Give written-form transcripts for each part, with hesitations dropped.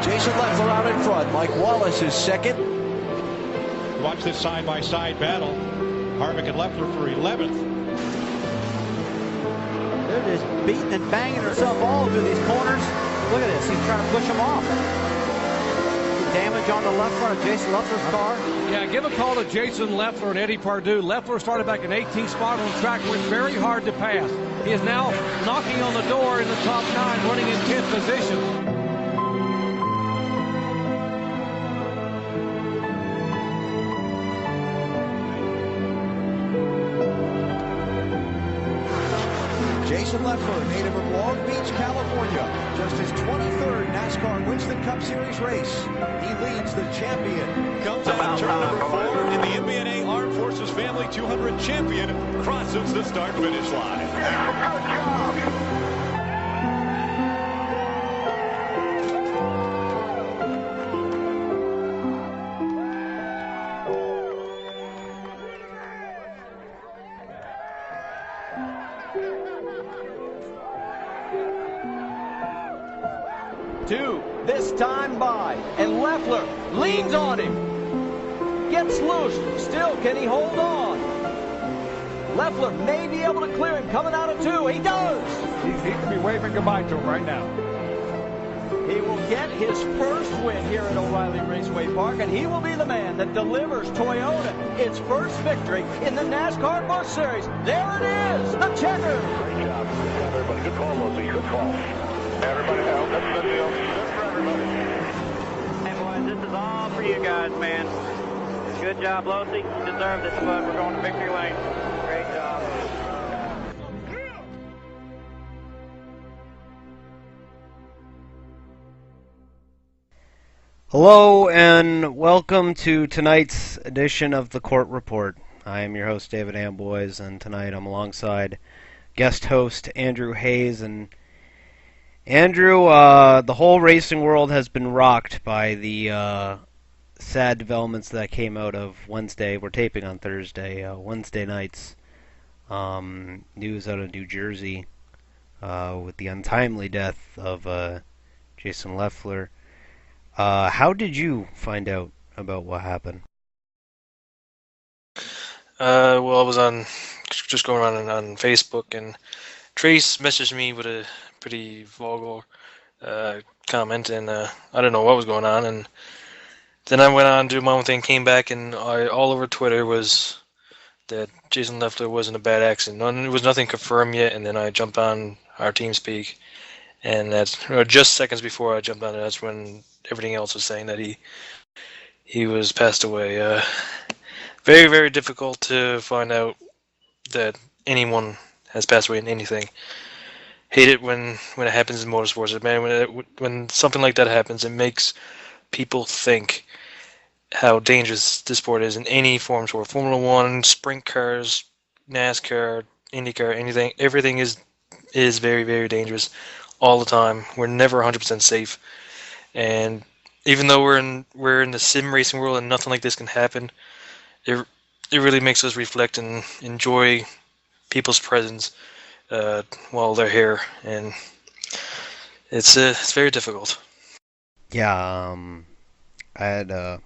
Jason Leffler out in front. Mike Wallace is second. Watch this side-by-side battle. Harvick and Leffler for 11th. They're just beating and banging herself all through these corners. Look at this. He's trying to push them off. Damage on the left front of Jason Leffler's car. Yeah, give a call to Jason Leffler and Eddie Pardue. Leffler started back in 18th spot on the track where it's very hard to pass. He is now knocking on the door in the top 9, running in 10th position. Jason Leffler, native of Long Beach, California, just his 23rd NASCAR Winston Cup Series race. He leads the champion. Comes out of turn number 4, and the MBNA Armed Forces Family 200 champion crosses the start-finish line. Two, this time by, and Leffler leans on him. Gets loose, still can he hold on? Leffler may be able to clear him coming out of 2, he does! He could be waving goodbye to him right now. He will get his first win here at O'Reilly Raceway Park, and he will be the man that delivers Toyota its first victory in the NASCAR Busch Series. There it is, the checker! Great job, everybody. Good call, Losey. Good call. Everybody else, that's the deal. Good for everybody. Hey, boys, this is all for you guys, man. Good job, Losey. You deserve this, bud. We're going to victory lane. Great job. Hello and welcome to tonight's edition of the Court Report. I am your host, David Amboys, and tonight I'm alongside guest host Andrew Hayes. And Andrew, the whole racing world has been rocked by the sad developments that came out of Wednesday. We're taping on Thursday. Wednesday night's news out of New Jersey with the untimely death of Jason Leffler. How did you find out about what happened? Well, I was just going around on Facebook, and Trace messaged me with a pretty vulgar comment, and I didn't know what was going on. And then I went on to do my own thing, came back, and all over Twitter was that Jason Leffler was in a bad accident. There was nothing confirmed yet, and then I jumped on our TeamSpeak, and that's just seconds before I jumped on it. That's when everything else was saying that he was passed away. Very, very difficult to find out that anyone has passed away in anything. Hate it when it happens in motorsports. Man, when something like that happens, it makes people think how dangerous this sport is in any form sport. Formula One, sprint cars, NASCAR, IndyCar, anything. Everything is very, very dangerous all the time. We're never 100% safe. And even though we're in the sim racing world and nothing like this can happen, it really makes us reflect and enjoy people's presence while they're here, and it's very difficult. Yeah, I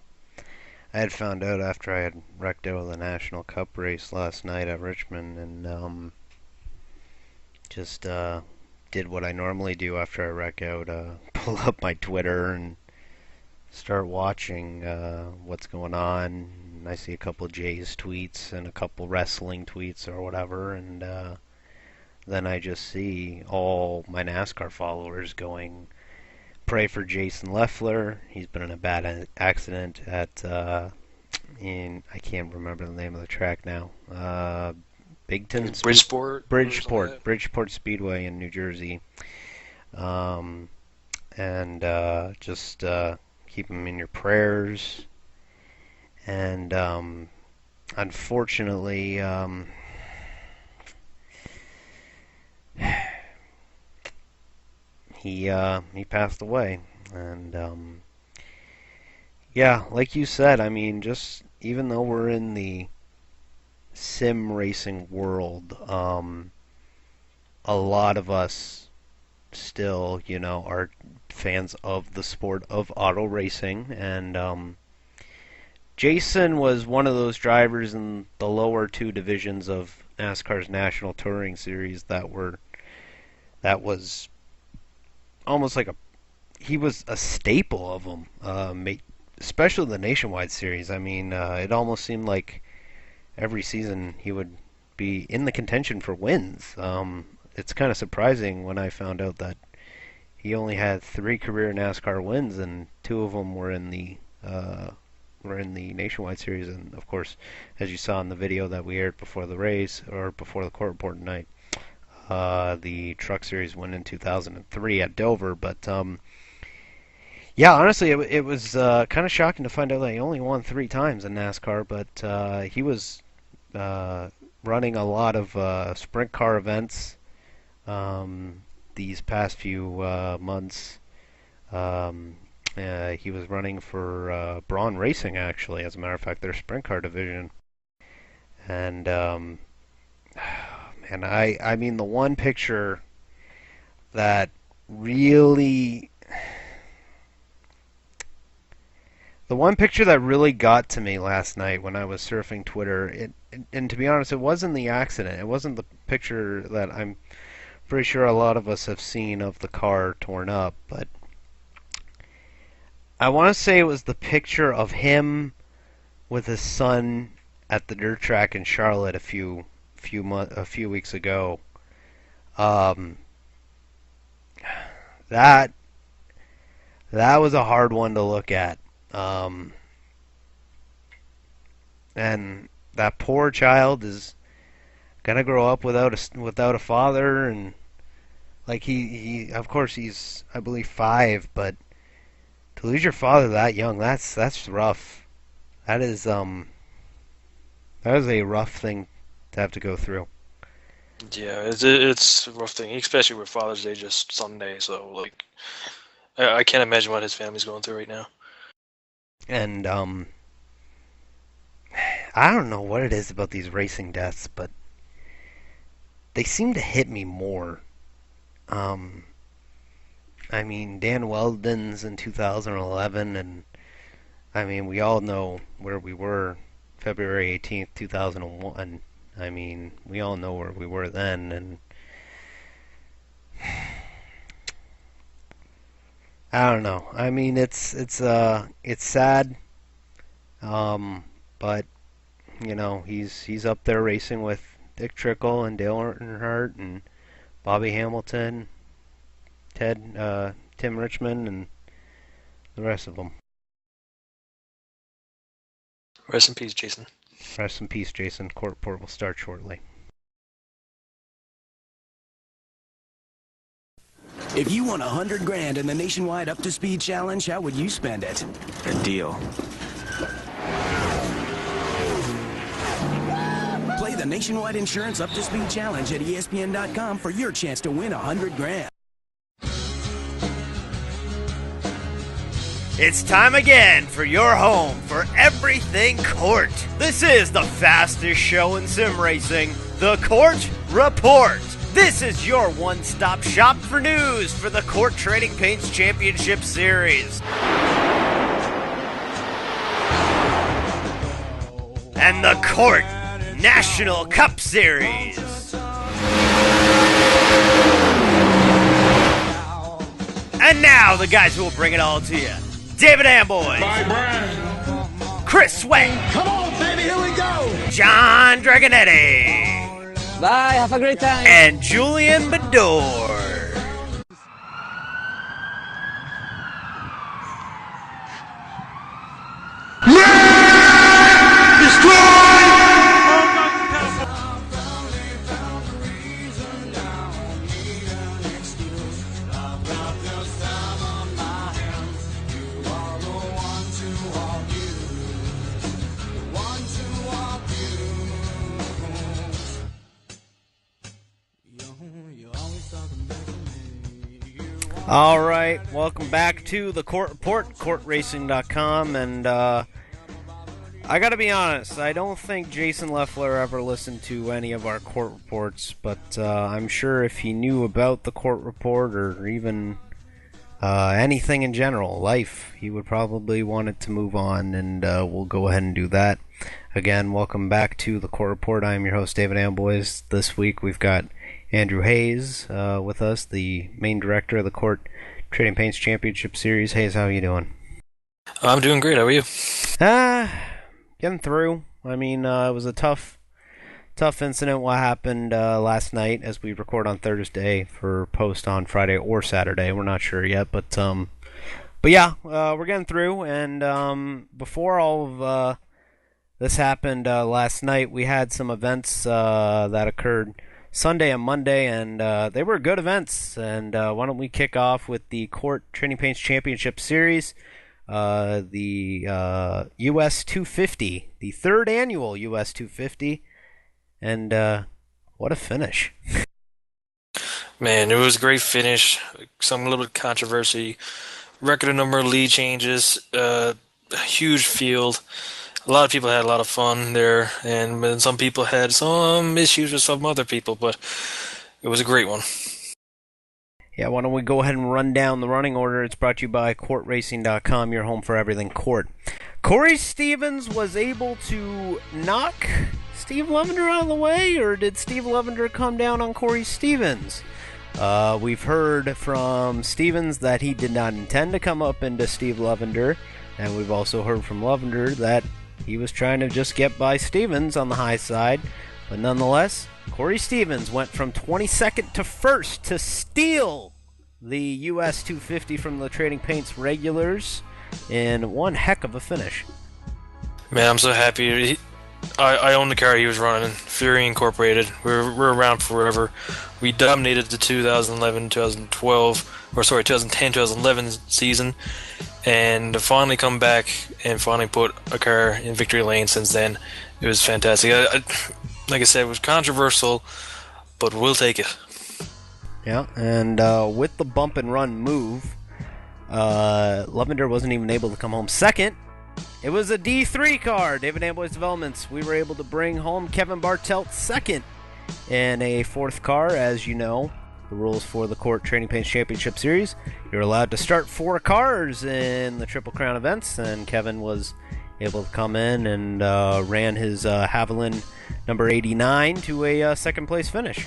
had found out after I had wrecked out of the National Cup race last night at Richmond, and just did what I normally do after I wreck out, pull up my Twitter and start watching what's going on. And I see a couple of Jay's tweets and a couple wrestling tweets or whatever, and then I just see all my NASCAR followers going, pray for Jason Leffler. He's been in a bad accident at I can't remember the name of the track now. Bridgeport Speedway in New Jersey. And just keep him in your prayers. And unfortunately, he passed away. And yeah, like you said, I mean, just even though we're in the sim racing world, a lot of us still, you know, are fans of the sport of auto racing. And Jason was one of those drivers in the lower two divisions of NASCAR's National Touring Series that was almost like he was a staple of them, especially the Nationwide Series. I mean, it almost seemed like every season he would be in the contention for wins. It's kind of surprising when I found out that he only had 3 career NASCAR wins, and 2 of them were in the Nationwide Series. And of course, as you saw in the video that we aired before the race, or before the court report tonight, the Truck Series win in 2003 at Dover. But yeah, honestly, it was kind of shocking to find out that he only won 3 times in NASCAR. But he was running a lot of sprint car events these past few months. He was running for Braun Racing, actually, as a matter of fact, their sprint car division. And man, I mean, the one picture that really got to me last night when I was surfing Twitter, and to be honest, it wasn't the accident. It wasn't the picture that I'm pretty sure a lot of us have seen of the car torn up, but I want to say it was the picture of him with his son at the dirt track in Charlotte a few weeks ago. That was a hard one to look at. And that poor child is gonna grow up without a father, and like he of course he's, I believe, 5, but to lose your father that young, that's rough. That is a rough thing to have to go through. Yeah, it's a rough thing, especially with Father's Day just Sunday. So like, I can't imagine what his family's going through right now. And I don't know what it is about these racing deaths, but they seem to hit me more. I mean, Dan Weldon's in 2011, and I mean, we all know where we were February 18th, 2001. I mean, we all know where we were then, and I don't know. I mean, it's sad, but you know, he's up there racing with Dick Trickle and Dale Earnhardt and Bobby Hamilton, Tim Richmond, and the rest of them. Rest in peace, Jason. Rest in peace, Jason. Court report will start shortly. If you won $100,000 in the Nationwide Up to Speed Challenge, how would you spend it? A deal. Play the Nationwide Insurance Up to Speed Challenge at ESPN.com for your chance to win $100,000. It's time again for your home for everything CORT. This is the fastest show in sim racing, the CORT Report. This is your one-stop shop for news for the CORT Trading Paints Championship Series. And the CORT National Cup Series. And now the guys who will bring it all to you. David Amboy. Bye, Brian. Chris Swain. Come on, baby, here we go. John Dragonetti. Bye, have a great time. And Julian Bedore. All right, welcome back to the Court Report, CORTRacing.com, and I gotta be honest, I don't think Jason Leffler ever listened to any of our court reports, but I'm sure if he knew about the court report or even anything in general, life, he would probably want it to move on, and we'll go ahead and do that. Again, welcome back to the court report. I am your host, David Amboys. This week we've got Andrew Hayes with us, the main director of the CORT Trading Paints Championship Series. Hayes, how are you doing? I'm doing great. How are you? Getting through. I mean, it was a tough incident what happened last night as we record on Thursday for post on Friday or Saturday. We're not sure yet, but yeah, we're getting through. And before all of this happened last night, we had some events that occurred Sunday and Monday, and they were good events. And why don't we kick off with the CORT Trading Paints Championship Series? The US 250, the third annual US 250, and what a finish. Man, it was a great finish. Some little controversy, record number of lead changes, a huge field. A lot of people had a lot of fun there, and some people had some issues with some other people, but it was a great one. Yeah, why don't we go ahead and run down the running order? It's brought to you by CORTRacing.com, your home for everything CORT. Corey Stevens was able to knock Steve Lavender out of the way, or did Steve Lavender come down on Corey Stevens? We've heard from Stevens that he did not intend to come up into Steve Lavender, and we've also heard from Lavender that he was trying to just get by Stevens on the high side, but nonetheless, Corey Stevens went from 22nd to 1st to steal the US 250 from the Trading Paints regulars in one heck of a finish. Man, I'm so happy. I own the car he was running, Fury Incorporated. We're around forever. We dominated the 2010-2011 season, and to finally come back and finally put a car in victory lane since then, it was fantastic. Like I said, it was controversial, but we'll take it. Yeah, and with the bump and run move, Lavender wasn't even able to come home second. It was a D3 car, David Amboys Developments. We were able to bring home Kevin Bartelt second in a fourth car. As you know, the rules for the CORT Trading Paints Championship Series, you're allowed to start 4 cars in the Triple Crown events, and Kevin was able to come in and ran his Haviland number 89 to a second place finish.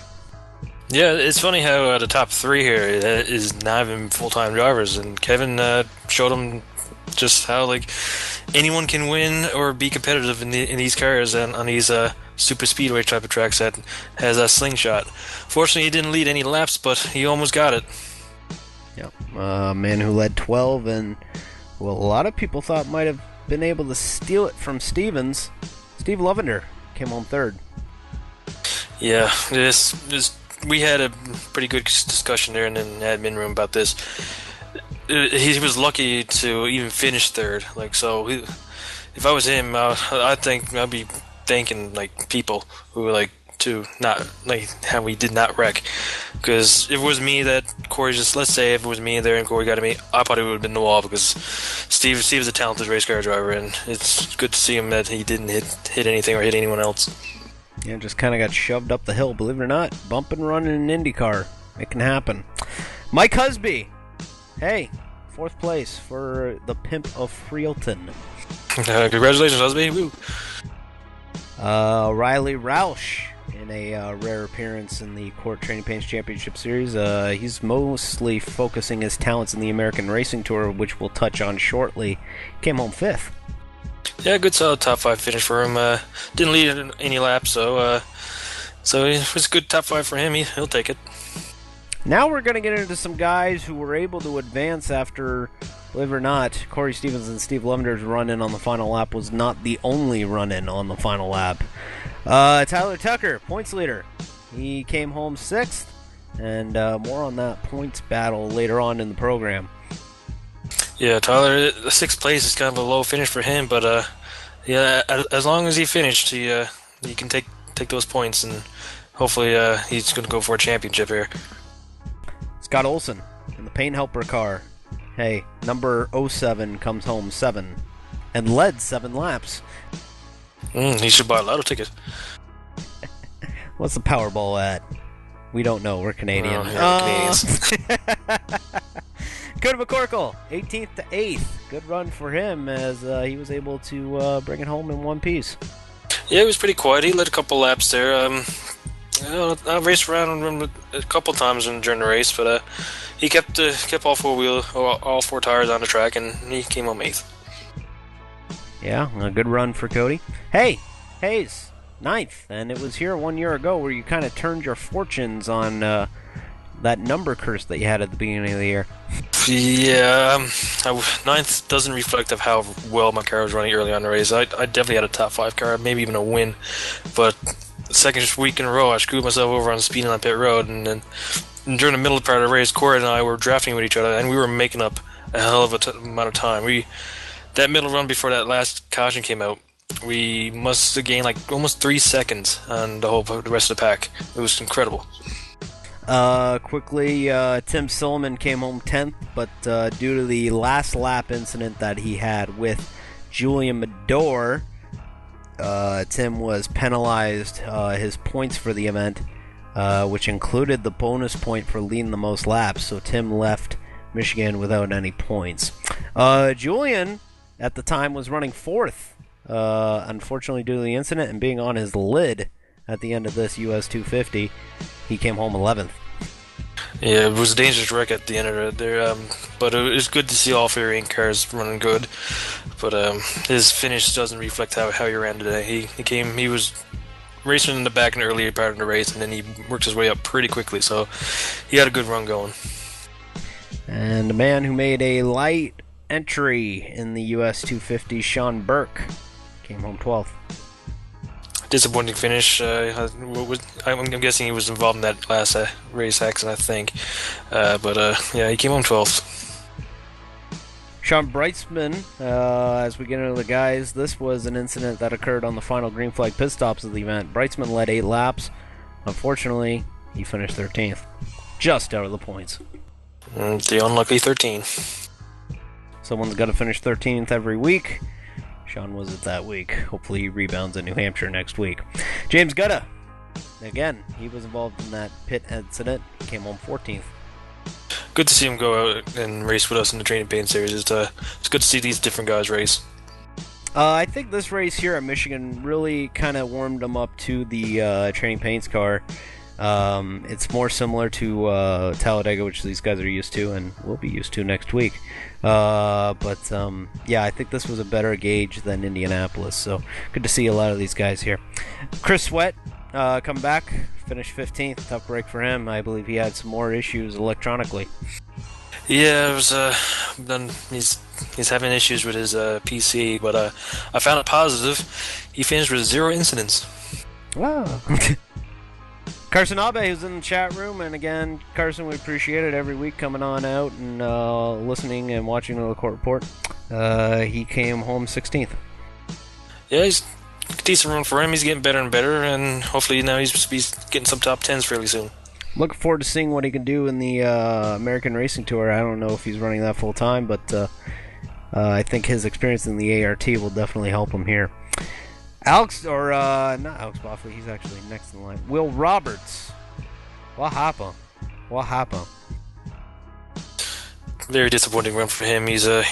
Yeah, it's funny how the top 3 here is not even full-time drivers, and Kevin showed them just how anyone can win or be competitive in these cars and on these super speedway type of tracks that has a slingshot. Fortunately, he didn't lead any laps, but he almost got it. Yep, a man who led 12, and well, a lot of people thought might have been able to steal it from Stevens. Steve Lavender came home third. Yeah, we had a pretty good discussion there in the admin room about this. He was lucky to even finish third. If I was him, I think I'd be thanking people who not how we did not wreck. Because if it was me that Corey let's say if it was me there and Corey got me, I probably would have been in the wall, because Steve's a talented race car driver, and it's good to see him that he didn't hit anything or hit anyone else. Yeah, just kind of got shoved up the hill, believe it or not. Bump and run in an IndyCar. It can happen. Mike Husby. Hey, 4th place for the Pimp of Freelton. Congratulations, Husby. Woo. Riley Roush in a rare appearance in the CORT Trading Paints Championship Series. He's mostly focusing his talents in the American Racing Tour, which we'll touch on shortly. Came home 5th. Yeah, good solid top 5 finish for him. Didn't lead any laps, so it was a good top 5 for him. He'll take it. Now we're going to get into some guys who were able to advance after, believe it or not, Corey Stevens and Steve Lavender's run-in on the final lap was not the only run-in on the final lap. Tyler Tucker, points leader. He came home 6th, and more on that points battle later on in the program. Yeah, Tyler, 6th place is kind of a low finish for him, but yeah, as long as he finished, he can take those points, and hopefully he's going to go for a championship here. Scott Olson in the paint helper car. Hey, number 07 comes home 7 and led 7 laps. He should buy a lotto ticket. What's the Powerball at? We don't know. We're Canadian. Canadians. Cody McCorkle, 18th to 8th. Good run for him as he was able to bring it home in one piece. Yeah, he was pretty quiet. He led a couple laps there. I raced around him a couple times during the race, but he kept all four tires on the track, and he came home 8th. Yeah, a good run for Cody. Hey, Hayes, 9th, and it was here 1 year ago where you kind of turned your fortunes on that number curse that you had at the beginning of the year. Yeah, 9th doesn't reflect of how well my car was running early on in the race. I definitely had a top 5 car, maybe even a win, but the second week in a row I screwed myself over on speeding on pit road, and then during the middle part of the race, Corey and I were drafting with each other, and we were making up a hell of amount of time. That middle run before that last caution came out, we must have gained like almost 3 seconds on the rest of the pack. It was incredible. Quickly, Tim Silliman came home 10th, but due to the last lap incident that he had with Julian Medor, Tim was penalized his points for the event, which included the bonus point for leading the most laps, so Tim left Michigan without any points. Julian, at the time, was running 4th, unfortunately due to the incident and being on his lid at the end of this US 250. He came home 11th. Yeah, it was a dangerous wreck at the end of it there, but it was good to see all 3 cars running good. But his finish doesn't reflect how he ran today. He was racing in the back in the earlier part of the race, and then he worked his way up pretty quickly, so he had a good run going. And the man who made a light entry in the US 250, Sean Burke, came home 12th. Disappointing finish. I'm guessing he was involved in that last race accident, I think. Yeah, he came home 12th. Sean Brightsman, as we get into the guys, this was an incident that occurred on the final green flag pit stops of the event. Brightsman led 8 laps. Unfortunately, he finished 13th. Just out of the points. The unlucky 13. Someone's got to finish 13th every week. Sean was it that week. Hopefully he rebounds in New Hampshire next week. James Gutta, again, he was involved in that pit incident. He came home 14th. Good to see him go out and race with us in the Training Paint Series. It's good to see these different guys race. I think this race here at Michigan really kind of warmed him up to the Training Paints car. It's more similar to Talladega, which these guys are used to and will be used to next week. Yeah, I think this was a better gauge than Indianapolis, so good to see a lot of these guys here. Chris Sweat come back, finished 15th. Tough break for him. I believe he had some more issues electronically. Yeah, it was. He's having issues with his PC, but I found it positive. He finished with 0 incidents. Wow. Carson Abe, who's in the chat room, and again, Carson, we appreciate it every week coming on out and listening and watching the CORT Report. He came home 16th. Yeah, he's a decent run for him. He's getting better and better, and hopefully now he's getting some top 10s fairly soon. Looking forward to seeing what he can do in the American Racing Tour. I don't know if he's running that full time, but I think his experience in the ART will definitely help him here. Not Alex Boffley, he's actually next in line. Will Roberts. What happened? Very disappointing run for him. He's a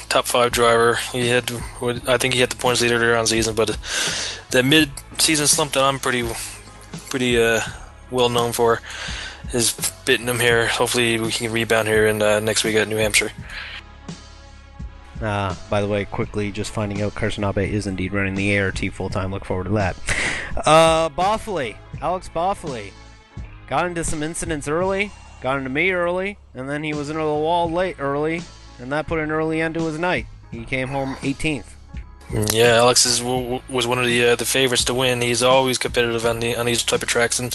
top 5 driver. I think he had the points leader earlier on season, but that mid-season slump that I'm pretty well known for is bitten him here. Hopefully we can rebound here in next week at New Hampshire. By the way, quickly, just finding out Carson Abe is indeed running the ART full-time. Look forward to that. Alex Boffley, got into some incidents early, got into me early, and then he was into the wall late early, and that put an early end to his night. He came home 18th. Yeah, Alex was one of the favorites to win. He's always competitive on these type of tracks in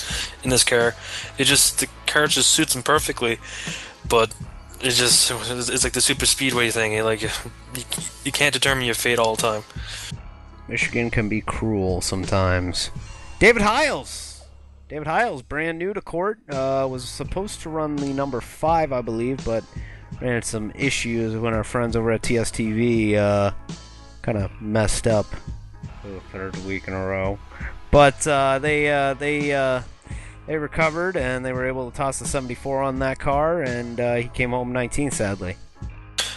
this car. The car just suits him perfectly, but it's like the super speedway thing. You can't determine your fate all the time. Michigan can be cruel sometimes. David Hiles, brand new to CORT, was supposed to run the number 5, I believe, but ran into some issues when our friends over at TSTV kind of messed up for the third week in a row. But they recovered, and they were able to toss the 74 on that car, and he came home 19th, sadly.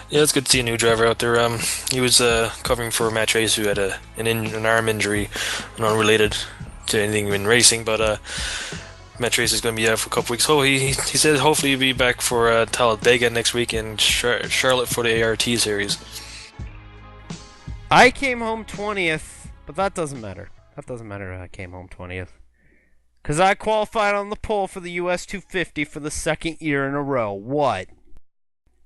Yeah, it's good to see a new driver out there. He was covering for Matt Trace, who had an arm injury, and unrelated to anything in racing, but Matt Trace is going to be out for a couple weeks. He said hopefully he'll be back for Talladega next week and Charlotte for the ART series. I came home 20th, but that doesn't matter. That doesn't matter. I came home 20th. Because I qualified on the pole for the US 250 for the second year in a row. What?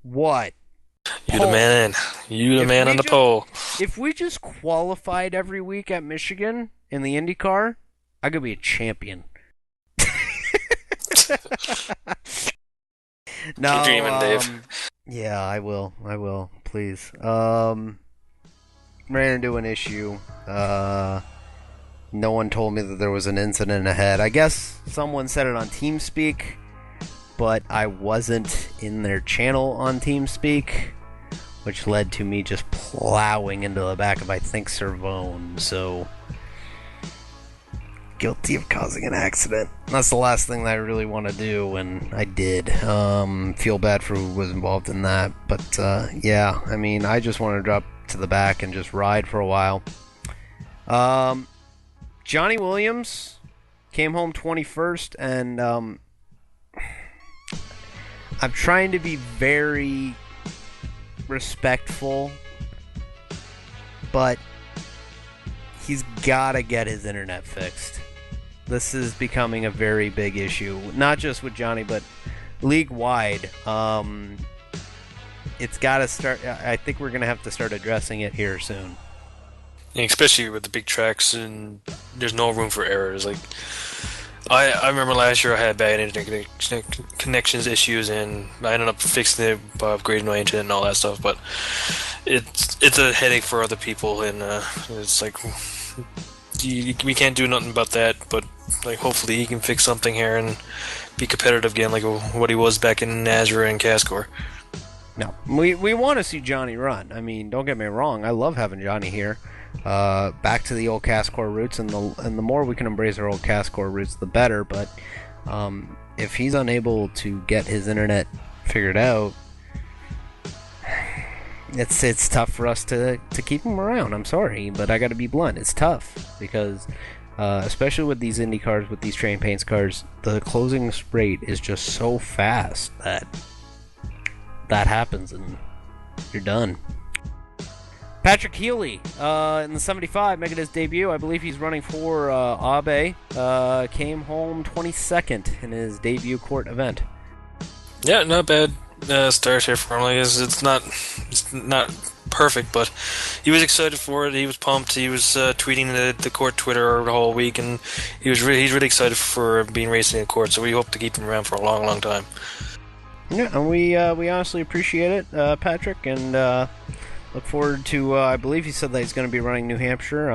You the man. You the man on the pole. If we just qualified every week at Michigan in the IndyCar, I could be a champion. No, keep dreaming, Dave. Yeah, I will. Please. Ran into an issue. No one told me that there was an incident ahead. I guess someone said it on TeamSpeak, but I wasn't in their channel on TeamSpeak, which led to me just plowing into the back of, I think, Cervone. So, guilty of causing an accident. That's the last thing that I really want to do, and I did. Feel bad for who was involved in that. But, yeah, I mean, I just want to drop to the back and just ride for a while. Johnny Williams came home 21st, and I'm trying to be very respectful, but he's got to get his internet fixed. This is becoming a very big issue, not just with Johnny, but league-wide. It's got to start. I think we're going to have to start addressing it here soon. And especially with the big tracks, and there's no room for errors. Like I remember last year I had bad internet connections issues, and I ended up fixing it by upgrading my internet and all that stuff. But it's a headache for other people, and it's like we can't do nothing about that. But like hopefully he can fix something here and be competitive again, like what he was back in Nazareth and Cascor. No, we want to see Johnny run. I mean, don't get me wrong. I love having Johnny here. Back to the old Cascor roots, and the more we can embrace our old Cascor roots, the better. But if he's unable to get his internet figured out, it's tough for us to keep him around. I'm sorry, but I got to be blunt. It's tough because, especially with these Indy cars, with these Train Paints cars, the closing rate is just so fast that happens and you're done. Patrick Healy in the 75 making his debut. I believe he's running for Abe. Came home 22nd in his debut court event. Yeah, not bad start here for him. Like it's not perfect, but he was excited for it. He was pumped. He was tweeting the court Twitter the whole week, and he's really excited for being racing in court. So we hope to keep him around for a long, long time. Yeah, and we honestly appreciate it, Patrick, and look forward to. I believe he said that he's going to be running New Hampshire,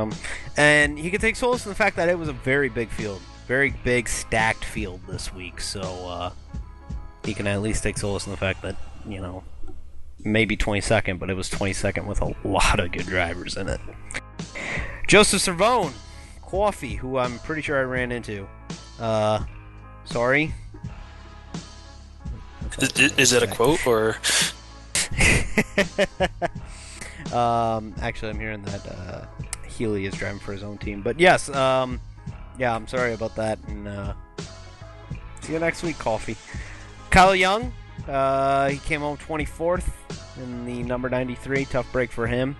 and he can take solace in the fact that it was a very big field, very big stacked field this week. So he can at least take solace in the fact that maybe 22nd, but it was 22nd with a lot of good drivers in it. Joseph Cervone, Coffee, who I'm pretty sure I ran into. Sorry. Is that a quote or? Actually, I'm hearing that Healy is driving for his own team, but yes, yeah, I'm sorry about that, and see you next week, Coffee. Kyle Young, he came home 24th in the number 93. Tough break for him,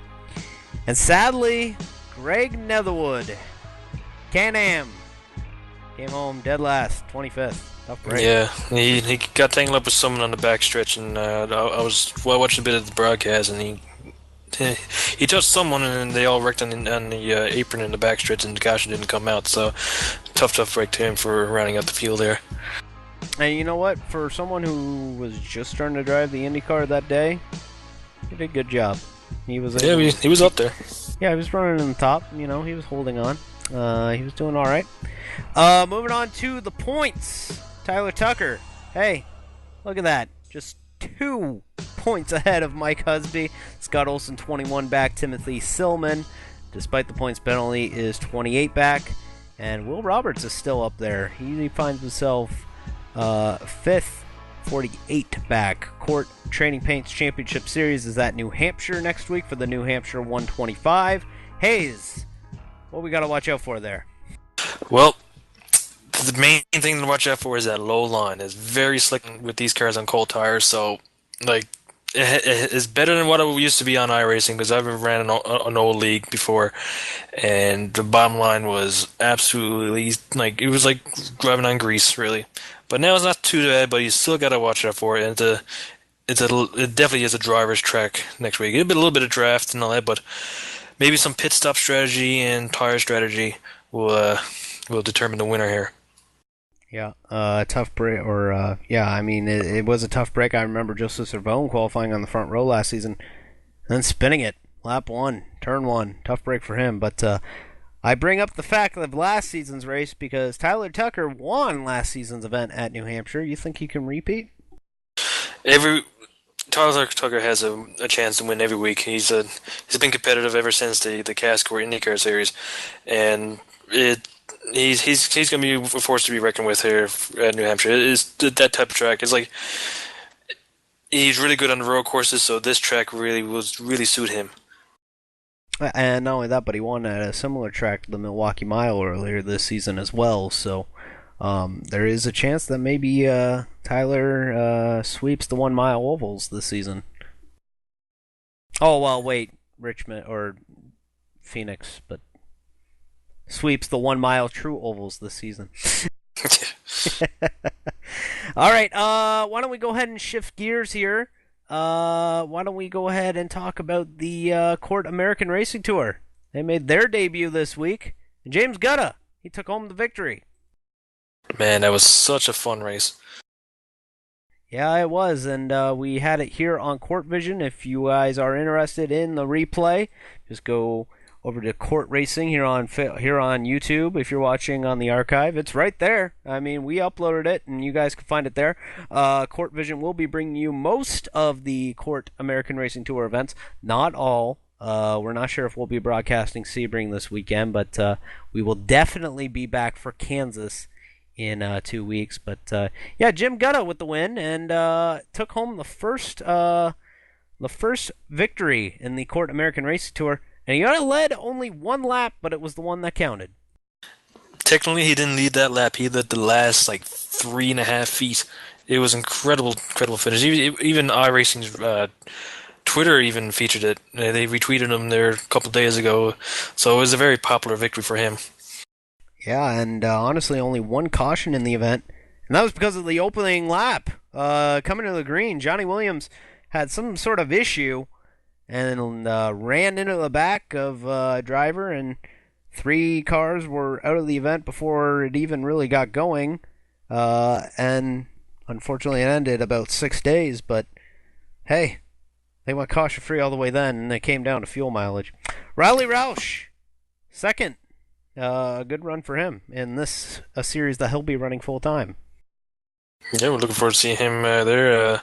and sadly, Greg Netherwood, Can-Am, came home dead last, 25th. Yeah, he got tangled up with someone on the backstretch, and I watched a bit of the broadcast, and he touched someone, and they all wrecked on the apron in the backstretch, and the caution didn't come out. So tough break to him for rounding out the field there. And you know what? For someone who was just starting to drive the IndyCar that day, he did a good job. He was he was up there. Yeah, he was running in the top. He was holding on. He was doing all right. Moving on to the points. Tyler Tucker. Hey, look at that. Just 2 points ahead of Mike Husby. Scott Olson 21 back. Timothy Sillman despite the points penalty, is 28 back. And Will Roberts is still up there. He finds himself 5th, 48 back. CORT Training Paints Championship Series is at New Hampshire next week for the New Hampshire 125. Hayes, what we got to watch out for there? Well, the main thing to watch out for is that low line. It's very slick with these cars on cold tires, so like it's better than what it used to be on iRacing, because I've ran an old league before, and the bottom line was absolutely like it was like driving on grease, really. But now it's not too bad, but you still got to watch out for it. And it definitely is a driver's track next week. It'll be a little bit of draft and all that, but maybe some pit stop strategy and tire strategy will determine the winner here. Yeah, tough break, it was a tough break. I remember Joseph Servone qualifying on the front row last season, and then spinning it, lap 1, turn 1, tough break for him. But I bring up the fact of last season's race because Tyler Tucker won last season's event at New Hampshire. You think he can repeat? Tyler Tucker has a chance to win every week. He's been competitive ever since the CORT IndyCar Series, and he's going to be a force to be reckoned with here at New Hampshire. It's that type of track. It's like he's really good on the road courses, so this track really suit him. And not only that, but he won at a similar track to the Milwaukee Mile earlier this season as well. So there is a chance that maybe Tyler sweeps the 1 mile ovals this season. Oh, well, wait, Richmond or Phoenix, but sweeps the 1 mile true ovals this season. All right, why don't we go ahead and shift gears here? Why don't we go ahead and talk about the CORT American Racing Tour? They made their debut this week. And James Gutta, he took home the victory. Man, that was such a fun race. Yeah, it was, and we had it here on CORT Vision. If you guys are interested in the replay, just go over to CORT Racing here on YouTube. If you're watching on the archive, it's right there. I mean, we uploaded it, and you guys can find it there. CORT Vision will be bringing you most of the CORT American Racing Tour events, not all. We're not sure if we'll be broadcasting Sebring this weekend, but we will definitely be back for Kansas in 2 weeks. But yeah, Jim Gutta with the win, and took home the first victory in the CORT American Racing Tour. And he only led only 1 lap, but it was the one that counted. Technically, he didn't lead that lap. He led the last, 3.5 feet. It was incredible finish. Even iRacing's Twitter even featured it. They retweeted him there a couple of days ago. So it was a very popular victory for him. Yeah, and honestly, only 1 caution in the event. And that was because of the opening lap. Coming to the green, Johnny Williams had some sort of issue and ran into the back of a driver, and 3 cars were out of the event before it even really got going. And unfortunately, it ended about 6 days, but hey, they went caution-free all the way then, and it came down to fuel mileage. Riley Roush, second. Good run for him in a series that he'll be running full-time. Yeah, we're looking forward to seeing him there.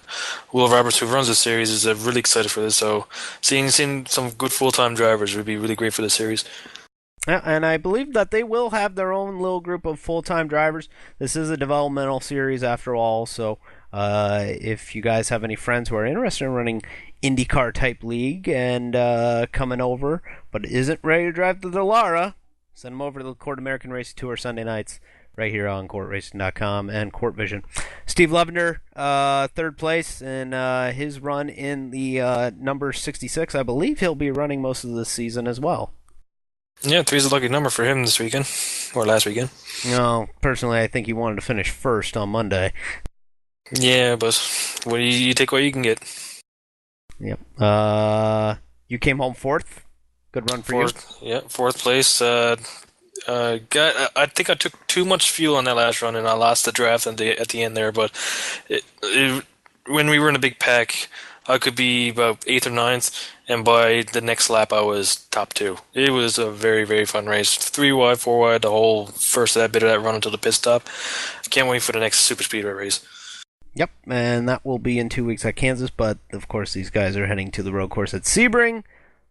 Will Roberts, who runs the series, is really excited for this. So seeing some good full-time drivers would be really great for the series. Yeah, and I believe that they will have their own little group of full-time drivers. This is a developmental series after all, so if you guys have any friends who are interested in running IndyCar-type league and coming over but isn't ready to drive the Dallara, send them over to the CORT American Racing Tour Sunday nights right here on CORTRacing.com and CORT Vision. Steve Levender, 3rd place in his run in the number 66. I believe he'll be running most of the season as well. Yeah, 3's a lucky number for him this weekend, or last weekend. No, personally, I think he wanted to finish first on Monday. Yeah, but you take what you can get. Yep. You came home 4th. Good run for you. Yeah, 4th place. I think I took too much fuel on that last run, and I lost the draft at the end there. But when we were in a big pack, I could be about 8th or 9th, and by the next lap, I was top 2. It was a very, very fun race. 3 wide, 4 wide, the whole first of that bit of that run until the pit stop. Can't wait for the next Super Speedway race. Yep, and that will be in 2 weeks at Kansas, but of course these guys are heading to the road course at Sebring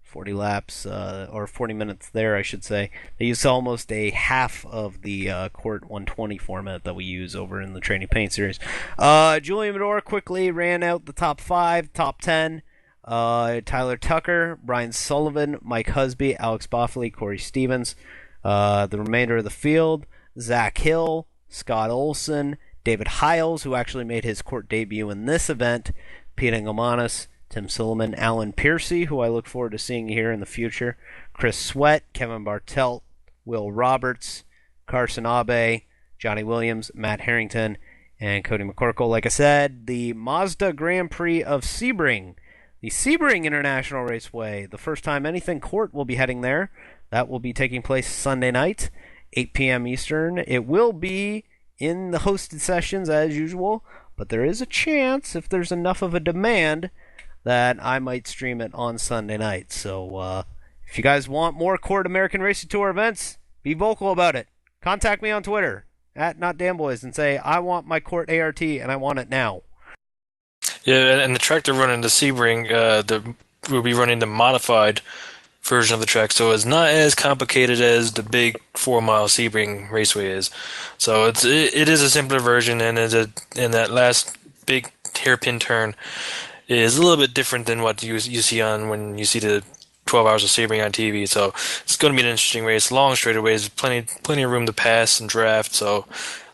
40 laps, or 40 minutes there, I should say. They use almost a half of the CORT 120 format that we use over in the Training Paint Series. Julian Medora quickly ran out the top 5, top 10. Tyler Tucker, Brian Sullivan, Mike Husby, Alex Boffley, Corey Stevens. The remainder of the field, Zach Hill, Scott Olson, David Hiles, who actually made his CORT debut in this event, Pete Engelmanis, Tim Silliman, Alan Piercy, who I look forward to seeing here in the future, Chris Sweat, Kevin Bartelt, Will Roberts, Carson Abe, Johnny Williams, Matt Harrington, and Cody McCorkle. Like I said, the Mazda Grand Prix of Sebring, the Sebring International Raceway, the first time anything CORT will be heading there. That will be taking place Sunday night, 8 p.m. Eastern. It will be in the hosted sessions as usual, but there is a chance, if there's enough of a demand, that I might stream it on Sunday night. So if you guys want more CORT American Racing Tour events, be vocal about it. Contact me on Twitter, @NotDamnBoys, and say, I want my CORT ART, and I want it now. Yeah, and the track they're running, the Sebring, we'll be running the modified version of the track, so it's not as complicated as the big 4-mile Sebring Raceway is. So it is a simpler version, and that last big hairpin turn is a little bit different than what you see on when you see the 12 Hours of Sebring on TV. So it's going to be an interesting race, long straightaways, plenty of room to pass and draft. So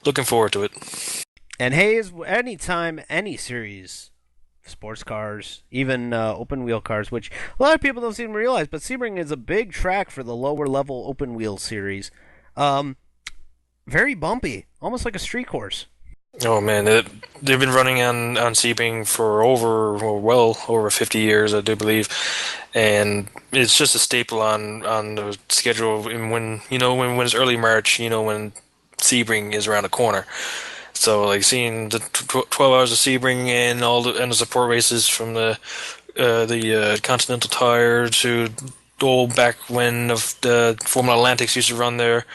looking forward to it. And Hayes, anytime any series, sports cars, even open wheel cars, which a lot of people don't seem to realize, but Sebring is a big track for the lower level open wheel series. Very bumpy, almost like a street course. Oh man, they've been running on Sebring for well over 50 years, I do believe, and it's just a staple on the schedule. And when it's early March, when Sebring is around the corner. So, like, seeing the 12 Hours of Sebring and all the support races from the Continental Tire to the old back when the Formula Atlantics used to run there,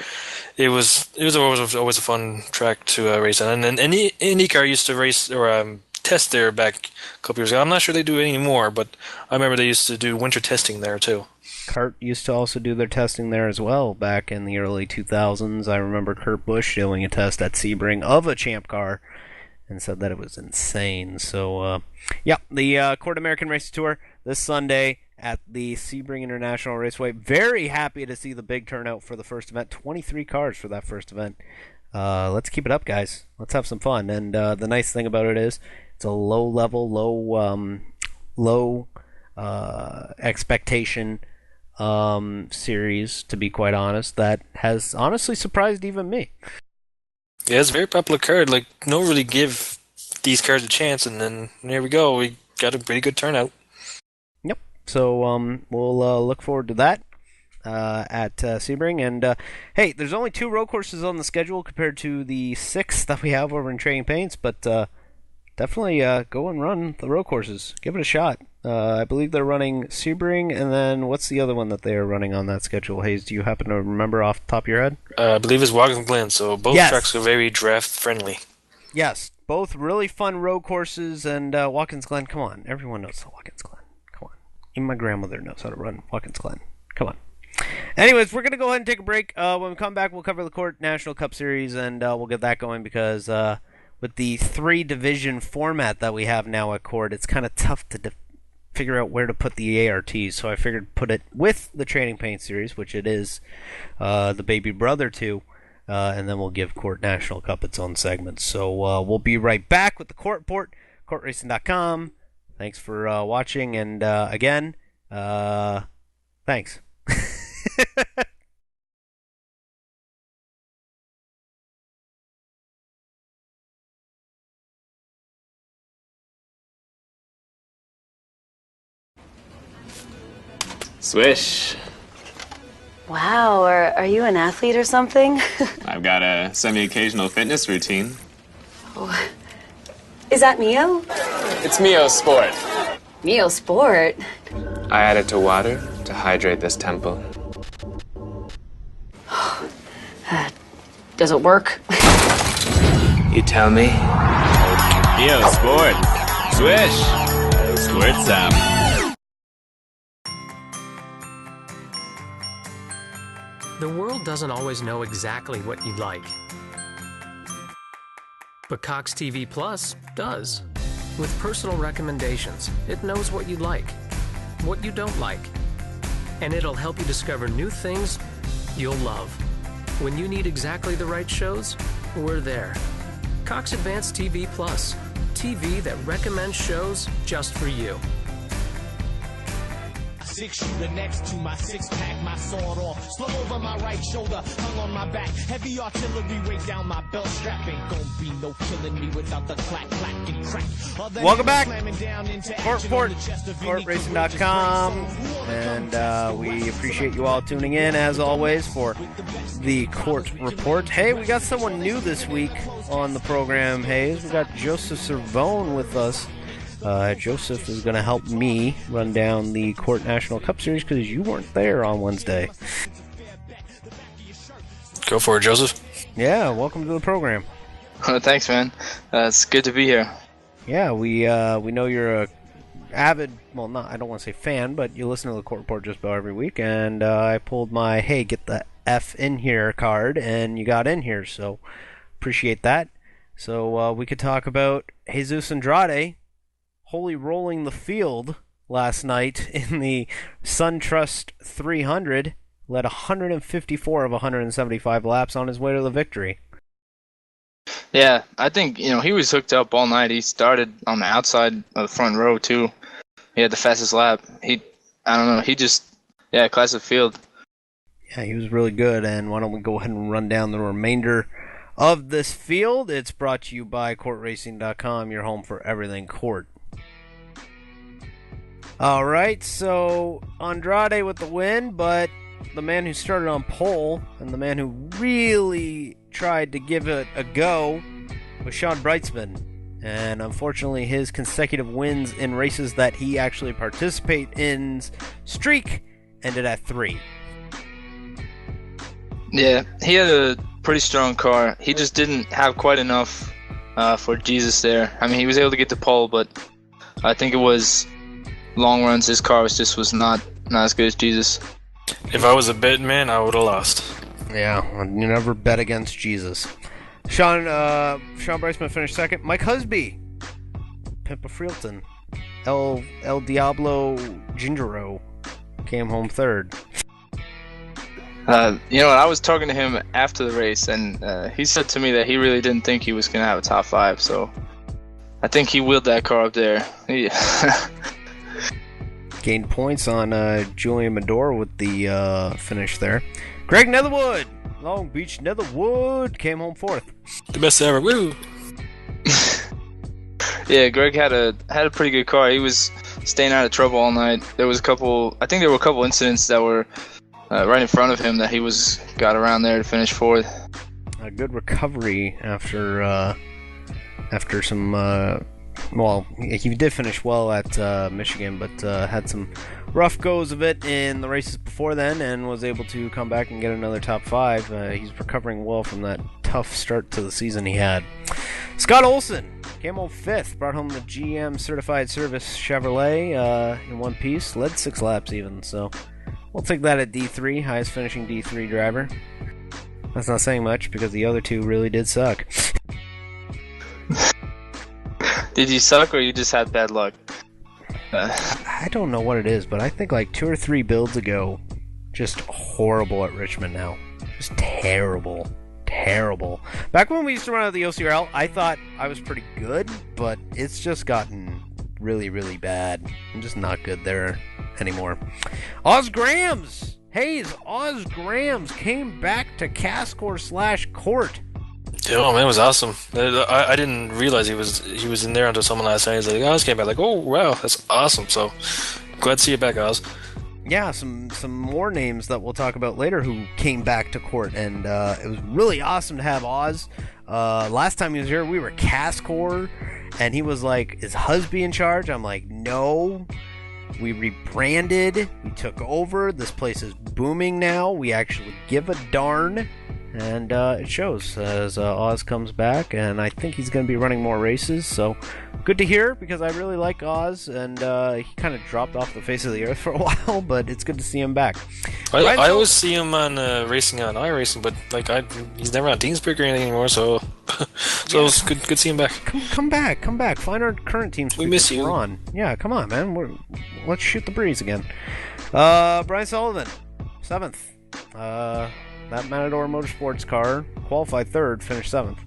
it was always a fun track to race on. And IndyCar used to race or test there back a couple years ago. I'm not sure they do it anymore, but I remember they used to do winter testing there too. CART used to also do their testing there as well back in the early 2000s. I remember Kurt Busch doing a test at Sebring of a Champ car and said that it was insane. So, the CORT American Racing Tour this Sunday at the Sebring International Raceway. Very happy to see the big turnout for the first event. 23 cars for that first event. Let's keep it up, guys. Let's have some fun. And the nice thing about it is it's a low-level, low expectation series, to be quite honest, that has honestly surprised even me. Yeah, it's a very popular card. Like, no really give these cards a chance, and then there we go. We got a pretty good turnout. Yep. So we'll look forward to that at Sebring. And hey, there's only 2 road courses on the schedule compared to the 6 that we have over in Trading Paints, but definitely go and run the road courses. Give it a shot. I believe they're running Sebring, and then what's the other one that they are running on that schedule? Hayes, do you happen to remember off the top of your head? I believe it's Watkins Glen, so both tracks are very draft-friendly. Yes, both really fun road courses, and Watkins Glen, come on. Everyone knows the Watkins Glen. Come on. Even my grandmother knows how to run Watkins Glen. Come on. Anyways, we're going to go ahead and take a break. When we come back, we'll cover the CORT National Cup Series, and we'll get that going because with the 3-division format that we have now at CORT, it's kind of tough to figure out where to put the ARTs, so I figured put it with the Trading Paint Series, which it is the baby brother to, and then we'll give CORT National Cup its own segment. So we'll be right back with the CORT Report, CORTRacing.com. Thanks for watching, and again, thanks. Swish. Wow, are you an athlete or something? I've got a semi-occasional fitness routine. Oh. Is that Mio? It's Mio Sport. Mio Sport? I add it to water to hydrate this temple. Does it work? You tell me. Mio Sport. Swish. Squirt some. The world doesn't always know exactly what you like. But Cox TV Plus does. With personal recommendations, it knows what you like, what you don't like, and it'll help you discover new things you'll love. When you need exactly the right shows, we're there. Cox Advanced TV Plus, TV that recommends shows just for you. Six shooter next to my six-pack, my sword off. Slow over my right shoulder, hung on my back. Heavy artillery way down my belt strap. Ain't gon' be no killing me without the clack, clack, and crack. Welcome back. CORT Report, CORTRacing.com. And we appreciate you all tuning in, as always, for the CORT Report. Hey, we got someone new this week on the program, Hayes. We got Joseph Cervone with us. Joseph is going to help me run down the CORT National Cup Series because you weren't there on Wednesday. Go for it, Joseph. Yeah, welcome to the program. Thanks, man. It's good to be here. Yeah, we know you're a avid, well, not I don't want to say fan, but you listen to the CORT Report just about every week, and I pulled my, hey, get the F in here card, and you got in here, so appreciate that. So we could talk about Jesus Andrade holy rolling the field last night in the Suntrust 300, led 154 of 175 laps on his way to the victory. Yeah, I think, he was hooked up all night. He started on the outside of the front row, too. He had the fastest lap. Class of field. Yeah, he was really good, and why don't we go ahead and run down the remainder of this field. It's brought to you by CORTRacing.com, your home for everything CORT. All right, so Andrade with the win, but the man who started on pole and the man who really tried to give it a go was Sean Brightsman. And unfortunately, his consecutive wins in races that he actually participates in streak ended at 3. Yeah, he had a pretty strong car. He just didn't have quite enough for Jesus there. I mean, he was able to get the pole, but I think it was long runs. His car was not as good as Jesus. If I was a betting man, I would have lost. Yeah, you never bet against Jesus. Sean Brightsman finished second. Mike Husby, Pimp of Freelton, El Diablo Gingero came home third. I was talking to him after the race, and he said to me that he really didn't think he was going to have a top 5, so I think he wheeled that car up there. Gained points on Julian Medora with the finish there. Greg Netherwood, Long Beach Netherwood, came home fourth. The best ever, woo! Yeah, Greg had a pretty good car. He was staying out of trouble all night. There were a couple incidents that were right in front of him that he got around there to finish fourth. A good recovery after some. He did finish well at Michigan, but had some rough goes of it in the races before then, and was able to come back and get another top 5. He's recovering well from that tough start to the season he had. Scott Olson came home 5th, brought home the GM Certified Service Chevrolet in one piece, led 6 laps even, so we'll take that at D3, highest finishing D3 driver. That's not saying much because the other two really did suck. Did you suck or you just had bad luck? I don't know what it is, but I think like 2 or 3 builds ago, just horrible at Richmond now. Just terrible. Terrible. Back when we used to run at the OCRL, I thought I was pretty good, but it's just gotten really, really bad. I'm just not good there anymore. Oz Grams! Hayes, Oz Grams came back to CASCOR/CORT. Oh man, it was awesome. I didn't realize he was in there until someone last night. He's like, Oz came back. Like, oh wow, that's awesome. So glad to see you back, Oz. Yeah, some more names that we'll talk about later who came back to CORT, and it was really awesome to have Oz. Last time he was here, we were CASCOR, and he was like, "Is Husby in charge?" I'm like, "No." We rebranded. We took over. This place is booming now. We actually give a darn. and it shows as Oz comes back, and I think he's going to be running more races, so good to hear, because I really like Oz, and he kind of dropped off the face of the earth for a while, but it's good to see him back. I always see him on racing on iRacing, but he's never on TeamSpeak or anything anymore, so it's good to see him back. Come back. Find our current TeamSpeak. We miss you. We're on. Yeah, come on, man. Let's shoot the breeze again. Brian Sullivan, 7th. That Matador Motorsports car qualified 3rd, finished 7th.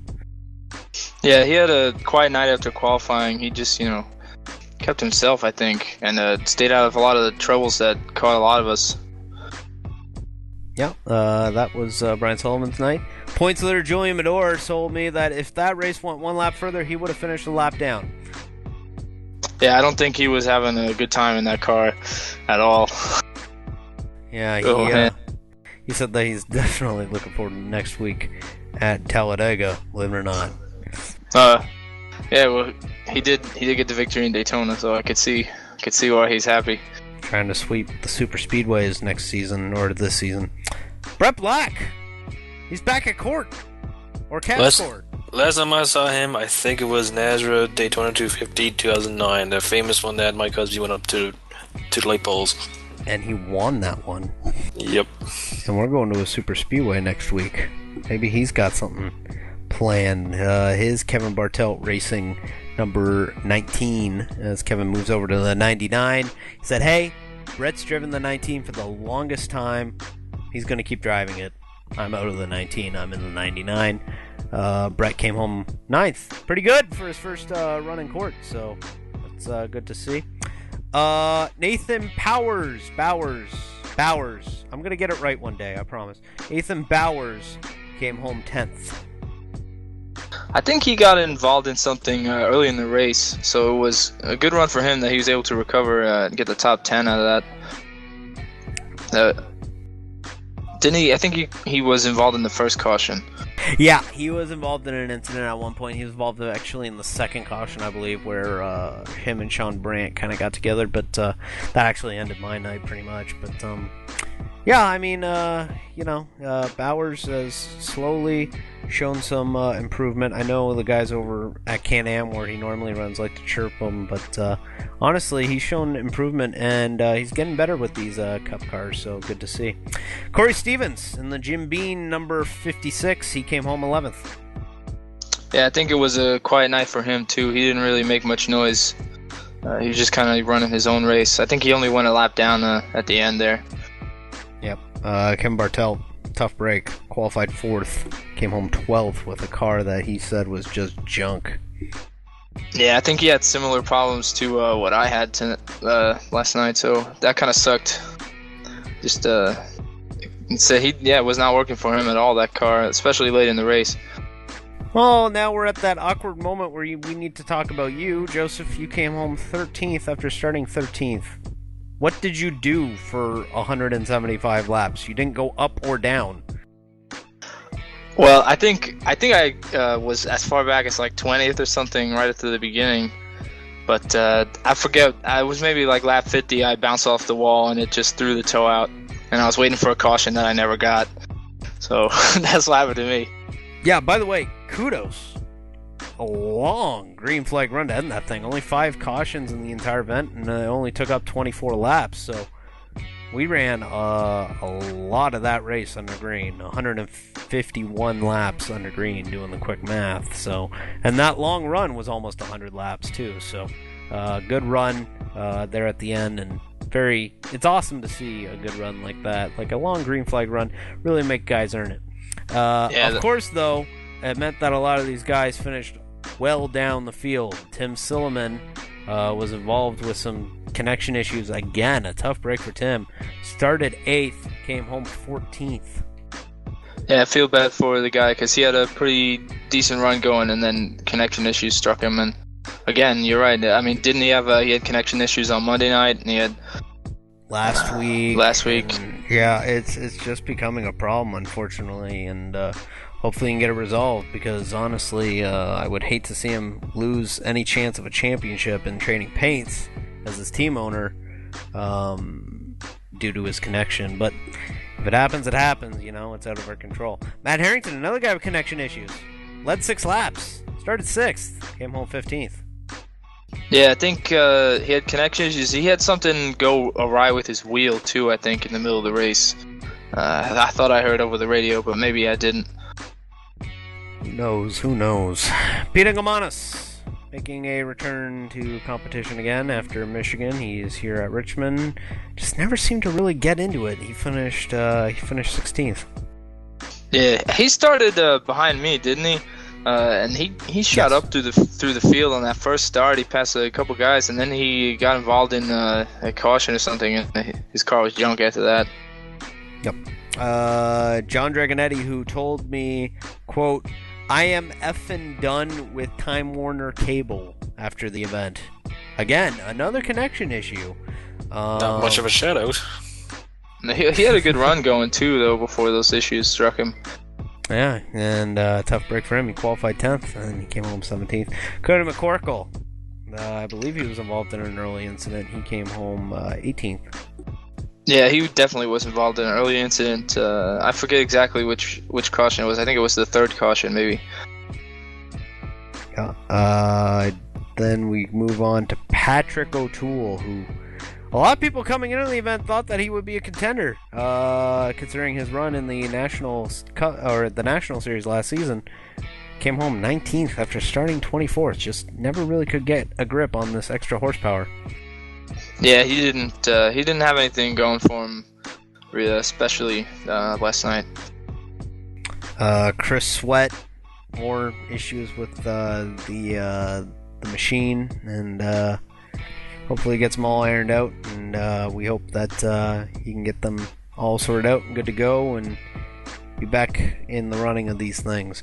Yeah, he had a quiet night after qualifying. He just, kept himself, I think, and stayed out of a lot of the troubles that caught a lot of us. Yeah, that was Brian Sullivan's night. Points leader Julian Medor told me that if that race went one lap further, he would have finished a lap down. Yeah, I don't think he was having a good time in that car at all. Yeah, he said that he's definitely looking forward to next week at Talladega, believe it or not. Yeah, well, he did get the victory in Daytona, so I could see why he's happy. Trying to sweep the super speedways next season, or this season. Brett Black, he's back at CORT, or CORT. Last time I saw him, I think it was Nazareth Daytona 250 2009, the famous one that Mike Husby went up to the light poles. And he won that one. Yep. And we're going to a super speedway next week. Maybe he's got something planned. His Kevin Bartelt Racing number 19, as Kevin moves over to the 99. He said, hey, Brett's driven the 19 for the longest time. He's going to keep driving it. I'm out of the 19. I'm in the 99. Brett came home 9th. Pretty good for his first run in CORT, so that's good to see. Nathan Bowers. I'm going to get it right one day, I promise. Nathan Bowers came home 10th. I think he got involved in something early in the race, so it was a good run for him that he was able to recover and get the top 10 out of that. Didn't he? I think he was involved in the first caution. Yeah, he was involved in an incident at one point. He was involved actually in the second caution, I believe, where him and Sean Brandt kind of got together, but that actually ended my night pretty much. But yeah, I mean, Bowers has slowly shown some improvement. I know the guys over at Can-Am, where he normally runs, like to chirp him, but honestly, he's shown improvement, and he's getting better with these Cup cars, so good to see. Corey Stevens in the Jim Beam number 56, he came home 11th. Yeah, I think it was a quiet night for him, too. He didn't really make much noise. He was just kind of running his own race. I think he only went a lap down at the end there. Yep. Kevin Bartelt, tough break, qualified 4th, came home 12th with a car that he said was just junk. Yeah, I think he had similar problems to what I had last night, so that kind of sucked. Just so it was not working for him at all, that car, especially late in the race. Well, now we're at that awkward moment where we need to talk about you. Joseph, you came home 13th after starting 13th. What did you do for 175 laps? You didn't go up or down. Well, I think I was as far back as like 20th or something right at the beginning. But I forget, I was maybe like lap 50, I bounced off the wall and it just threw the toe out. And I was waiting for a caution that I never got. So that's what happened to me. Yeah, by the way, kudos. A long green flag run to end that thing. Only 5 cautions in the entire event, and it only took up 24 laps. So we ran a lot of that race under green. 151 laps under green, doing the quick math. So, and that long run was almost 100 laps too. So good run there at the end, and it's awesome to see a good run like that. Like a long green flag run, really make guys earn it. Of course, though, it meant that a lot of these guys finished well down the field. Tim Silliman was involved with some connection issues again. A tough break for Tim. Started 8th, came home 14th. Yeah, I feel bad for the guy because he had a pretty decent run going, and then connection issues struck him. And again, you're right. I mean, didn't he have he had connection issues on Monday night, and he had last week. And, yeah, it's just becoming a problem, unfortunately, and hopefully he can get it resolved, because honestly, I would hate to see him lose any chance of a championship in Trading Paints as his team owner due to his connection. But If it happens, it happens. It's out of our control. Matt Harrington, another guy with connection issues. Led 6 laps. Started 6th. Came home 15th. Yeah, I think he had connection issues. He had something go awry with his wheel, too, I think, in the middle of the race. I thought I heard over the radio, but maybe I didn't. Who knows? Peter Gamanis making a return to competition again after Michigan. He's here at Richmond. Just never seemed to really get into it. He finished 16th. Yeah, he started behind me, didn't he? And he shot up through the field on that first start. He passed a couple guys, and then he got involved in a caution or something, and his car was junk after that. Yep. John Dragonetti, who told me, quote, "I am effing done with Time Warner Cable" after the event. Again, another connection issue. Not much of a shout-out. He had a good run going, too, though, before those issues struck him. Yeah, and tough break for him. He qualified 10th, and he came home 17th. Cody McCorkle, I believe he was involved in an early incident. He came home 18th. Yeah, he definitely was involved in an early incident. I forget exactly which caution it was. I think it was the third caution, maybe. Yeah. Then we move on to Patrick O'Toole, who a lot of people coming into the event thought that he would be a contender, considering his run in the National Series last season. Came home 19th after starting 24th. Just never really could get a grip on this extra horsepower. Yeah, he didn't have anything going for him, especially last night. Chris Sweat, more issues with the machine, and hopefully gets them all ironed out, and we hope that he can get them all sorted out and good to go and be back in the running of these things.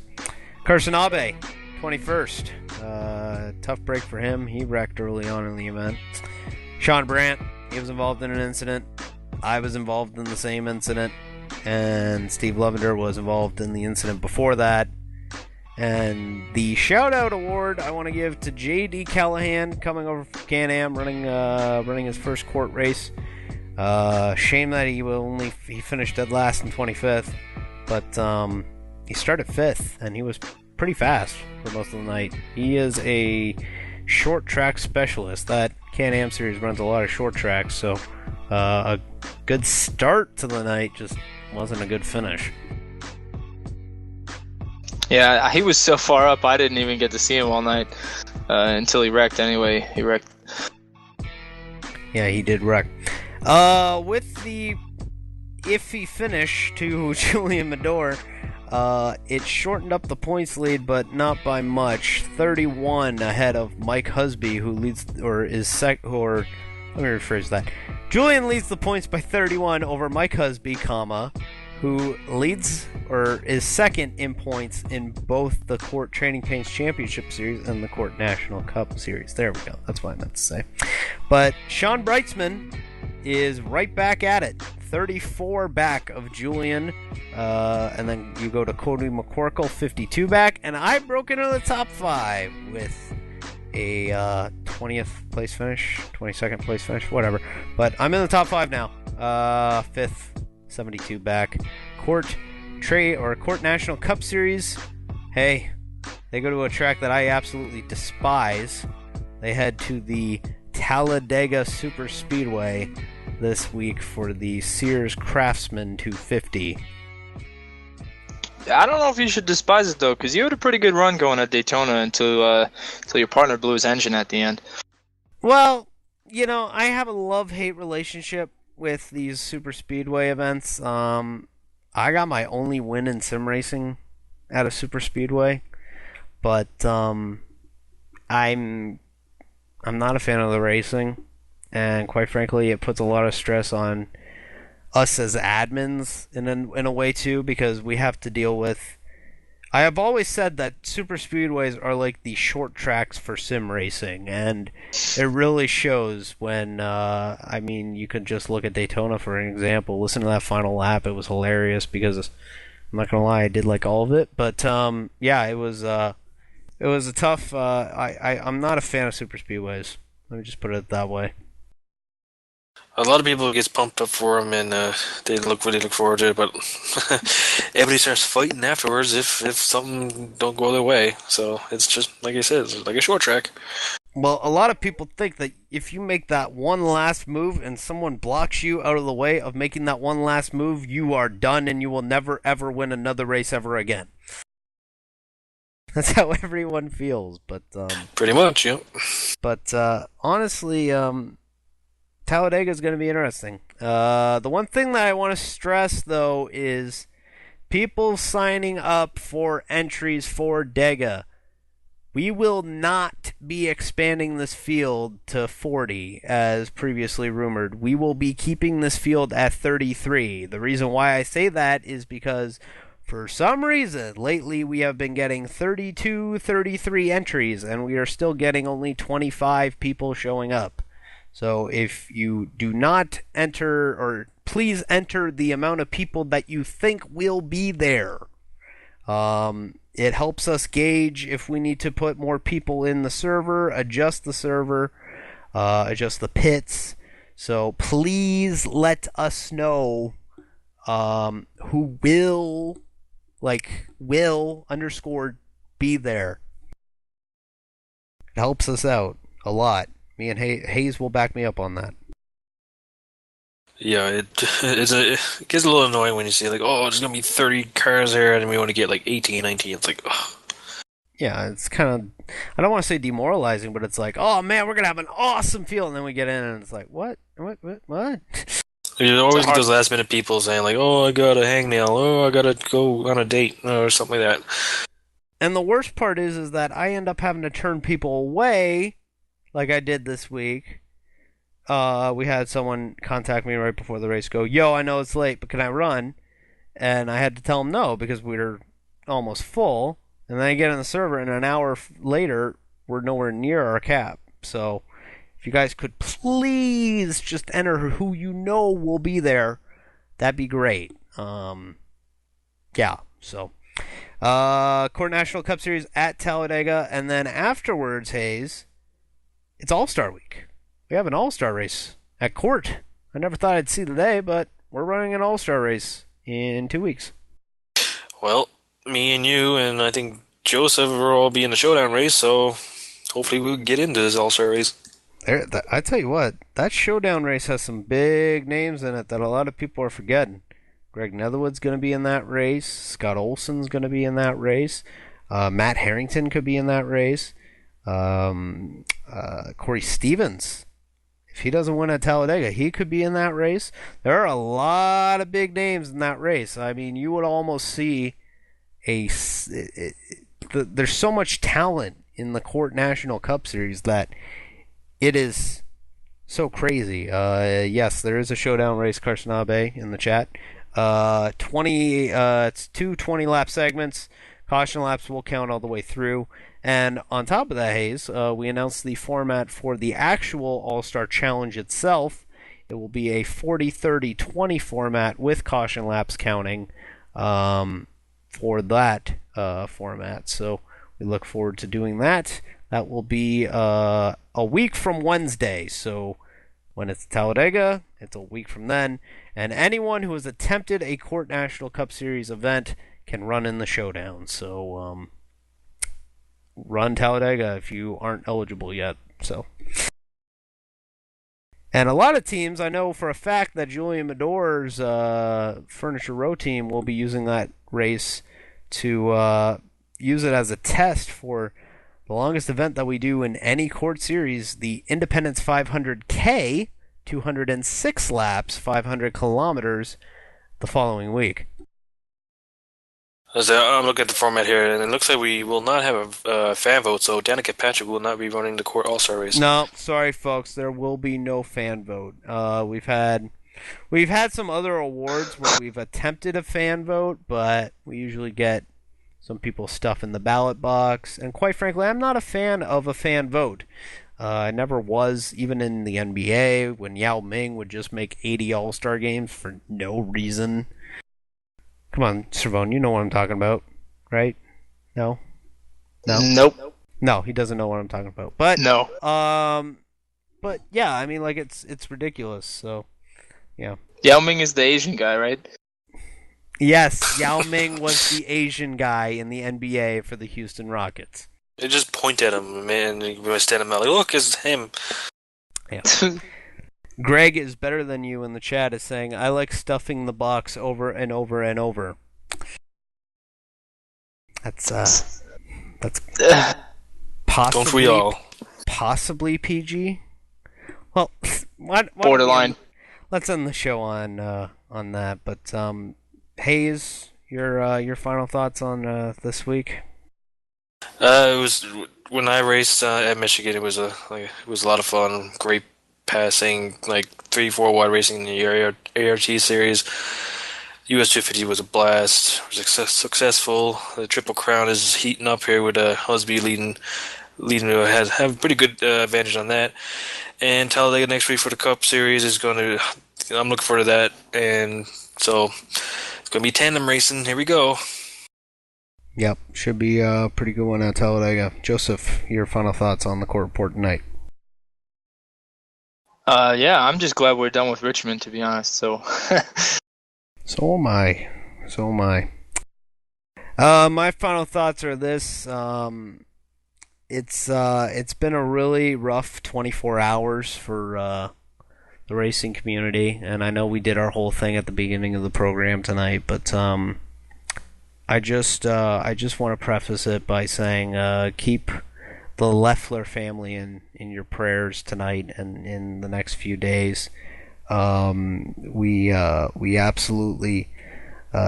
Carson Abe, 21st. Tough break for him. He wrecked early on in the event. Sean Brandt, he was involved in an incident. I was involved in the same incident. And Steve Levender was involved in the incident before that. And the shout-out award I want to give to J.D. Callahan, coming over from Can-Am, running his first court race. Shame that he finished dead last in 25th. But he started 5th, and he was pretty fast for most of the night. He is a short track specialist. That Can-Am series runs a lot of short tracks, so a good start to the night, just wasn't a good finish. Yeah, he was so far up, I didn't even get to see him all night until he wrecked anyway. He wrecked. Yeah, he did wreck. With the iffy finish to Julian Medor, it shortened up the points lead, but not by much. 31 ahead of Mike Husby, who leads, or is let me rephrase that. Julian leads the points by 31 over Mike Husby, who leads or is second in points in both the CORT Training Paints Championship Series and the CORT National Cup Series. There we go. That's what I meant to say. But Sean Breitzman is right back at it. 34 back of Julian. And then you go to Cody McCorkle, 52 back. And I broke into the top 5 with a 20th place finish, 22nd place finish, whatever. But I'm in the top 5 now. 5th. 72 back. CORT National Cup Series. Hey, they go to a track that I absolutely despise. They head to the Talladega Super Speedway this week for the Sears Craftsman 250. I don't know if you should despise it though, because you had a pretty good run going at Daytona until your partner blew his engine at the end. Well, I have a love-hate relationship with these super speedway events. I got my only win in sim racing at a super speedway, but I'm not a fan of the racing, and quite frankly, it puts a lot of stress on us as admins in a way too, because we have to deal with. I have always said that super speedways are like the short tracks for sim racing, and it really shows when, you could just look at Daytona for an example. Listen to that final lap. It was hilarious because, I'm not going to lie, I did like all of it. But, yeah, it was a tough, I'm not a fan of super speedways. Let me just put it that way. A lot of people gets pumped up for him, and they really look forward to it. But everybody starts fighting afterwards if something don't go their way. So it's just like I said, it's like a short track. Well, a lot of people think that if you make that one last move and someone blocks you out of the way of making that one last move, you are done and you will never ever win another race ever again. That's how everyone feels, but pretty much, yeah. But honestly, Talladega is going to be interesting. The one thing that I want to stress though is people signing up for entries for Dega. We will not be expanding this field to 40 as previously rumored. We will be keeping this field at 33. The reason why I say that is because for some reason lately we have been getting 32, 33 entries and we are still getting only 25 people showing up. So if you do not enter, or please enter the amount of people that you think will be there. It helps us gauge if we need to put more people in the server, adjust the server, adjust the pits. So please let us know who will _ be there. It helps us out a lot. Me and Hayes will back me up on that. Yeah, it gets a little annoying when you see like, oh, there's gonna be 30 cars there, and we want to get like 18, 19. It's like, ugh. Yeah, it's kind of, I don't want to say demoralizing, but it's like, oh man, we're gonna have an awesome field, and then we get in, and it's like, what? You always get those last minute people saying like, oh, I got a hangnail, oh, I gotta go on a date, or something like that. And the worst part is that I end up having to turn people away, like I did this week. We had someone contact me right before the race, go, yo, I know it's late, but can I run? And I had to tell them no, because we were almost full. And then I get in the server, and an hour later, we're nowhere near our cap. So if you guys could please just enter who you know will be there, that'd be great. Yeah, so CORT National Cup Series at Talladega, and then afterwards, Hayes, it's All-Star Week. We have an All-Star race at CORT. I never thought I'd see the day, but we're running an All-Star race in 2 weeks. Well, me and you and I think Joseph will all be in the showdown race, so hopefully we'll get into this All-Star race. I tell you what, that showdown race has some big names in it that a lot of people are forgetting. Greg Netherwood's going to be in that race. Scott Olson's going to be in that race. Matt Harrington could be in that race. Corey Stevens, if he doesn't win at Talladega, he could be in that race. There are a lot of big names in that race. I mean, you would almost see there's so much talent in the CORT National Cup Series that it is so crazy. Yes, there is a showdown race, Carson Abe in the chat. It's two 20-lap segments. Caution laps will count all the way through. And on top of that, Hayes, we announced the format for the actual All-Star Challenge itself. It will be a 40-30-20 format with caution laps counting for that format. So we look forward to doing that. That will be a week from Wednesday. So when it's Talladega, it's a week from then. And anyone who has attempted a CORT National Cup Series event can run in the showdown. So run Talladega if you aren't eligible yet. So, and a lot of teams, I know for a fact that Julian Medor's Furniture Row team will be using that race to use it as a test for the longest event that we do in any CORT series, the Independence 500K, 206 laps, 500 kilometers, the following week. I'm looking at the format here, and it looks like we will not have a fan vote, so Danica Patrick will not be running the CORT All-Star race. No, sorry, folks. There will be no fan vote. We've had some other awards where we've attempted a fan vote, but we usually get some people stuff in the ballot box. And quite frankly, I'm not a fan of a fan vote. I never was, even in the NBA, when Yao Ming would just make 80 All-Star games for no reason. Come on, Servone, you know what I'm talking about, right? No? Nope. No, he doesn't know what I'm talking about. But no. But yeah, I mean, like it's ridiculous. So yeah. Yao Ming is the Asian guy, right? Yes, Yao Ming was the Asian guy in the NBA for the Houston Rockets. They just point at him, man. You must stand him out. Like, look, it's him. Yeah. Greg is better than you in the chat is saying, I like stuffing the box over and over and over. That's possibly, don't we all? Possibly PG. Well, why borderline. Let's end the show on that. But Hayes, your final thoughts on this week? It was when I raced at Michigan. It was a lot of fun. Great passing, like 3-4 wide racing in the ART series. US 250 was a blast. It was successful. The Triple Crown is heating up here with Husby leading to have a pretty good advantage on that. And Talladega next week for the Cup Series is going to. I'm looking forward to that, and so it's going to be tandem racing. Here we go. Yep, should be a pretty good one at Talladega. Joseph, your final thoughts on the court report tonight? Yeah, I'm just glad we're done with Richmond, to be honest. So. So am I. My final thoughts are this. It's been a really rough 24 hours for the racing community, and I know we did our whole thing at the beginning of the program tonight, but I just want to preface it by saying keep the Leffler family in your prayers tonight and in the next few days. We absolutely